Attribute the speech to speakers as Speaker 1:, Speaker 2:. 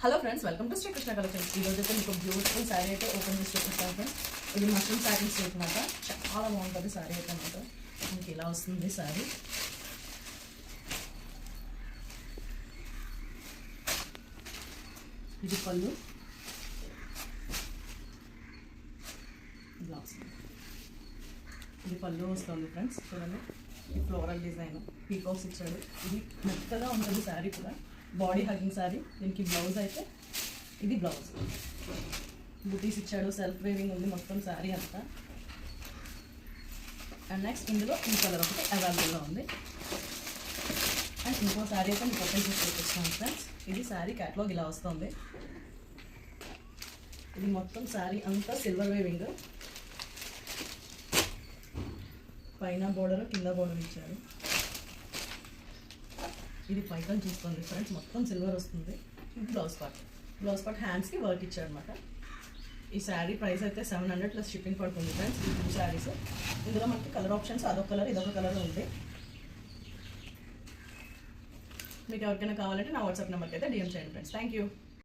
Speaker 1: Hello friends, welcome to Srikrishna collections. ఈరోజు అయితే మీకు బ్యూటిఫుల్ శారీ అయితే ఓపెన్ చేసి చూపిస్తాను ఫ్రెండ్స్. ఇది మష్రూమ్ శారీస్ అనమాట. చాలా బాగుంటుంది శారీ అయితే అనమాట. మనకి ఇలా వస్తుంది శారీ. ఇది పళ్ళు, ఇలా వస్తుంది. ఇది పళ్ళు వస్తుంది ఫ్రెండ్స్. చూడండి, ఈ ఫ్లోరల్ డిజైన్ పీకాక్స్ ఇచ్చాడు. ఇది మెత్తగా ఉంటుంది శారీ కూడా. Body hugging sari. దీనికి బ్లౌజ్ అయితే ఇది బ్లౌజ్ బుటీస్ ఇచ్చాడు. సెల్ఫ్ వేవింగ్ ఉంది మొత్తం శారీ అంతా. అండ్ నెక్స్ట్ ఇందులో ఈ కలర్ ఒకటి అవైలబుల్గా ఉంది. అండ్ ఇంకో శారీ అయితే మీకు ఓపెన్ చేసి చూపిస్తున్నాను ఫ్రెండ్స్. ఇది శారీ క్యాటలాగ్ ఇలా వస్తుంది. ఇది మొత్తం శారీ అంతా సిల్వర్ వేవింగ్. పైన బోర్డర్, కింద బోర్డర్ ఇచ్చారు. ఇది పైకం చూస్తుంది ఫ్రెండ్స్, మొత్తం సిల్వర్ వస్తుంది. ఇది బ్లౌజ్ పార్ట్ హ్యాండ్స్కి వర్క్ ఇచ్చారు అనమాట. ఈ శారీ ప్రైస్ అయితే 700 ప్లస్ షిప్పింగ్ పడుతుంది ఫ్రెండ్స్. ఈ 2 శారీస్. ఇందులో మనకి కలర్ ఆప్షన్స్ అదొక కలర్ ఇదొక కలర్ ఉంది. మీకు ఎవరికైనా కావాలంటే నా వాట్సాప్ నెంబర్కి అయితే డిఎం చేయండి ఫ్రెండ్స్. Thank you.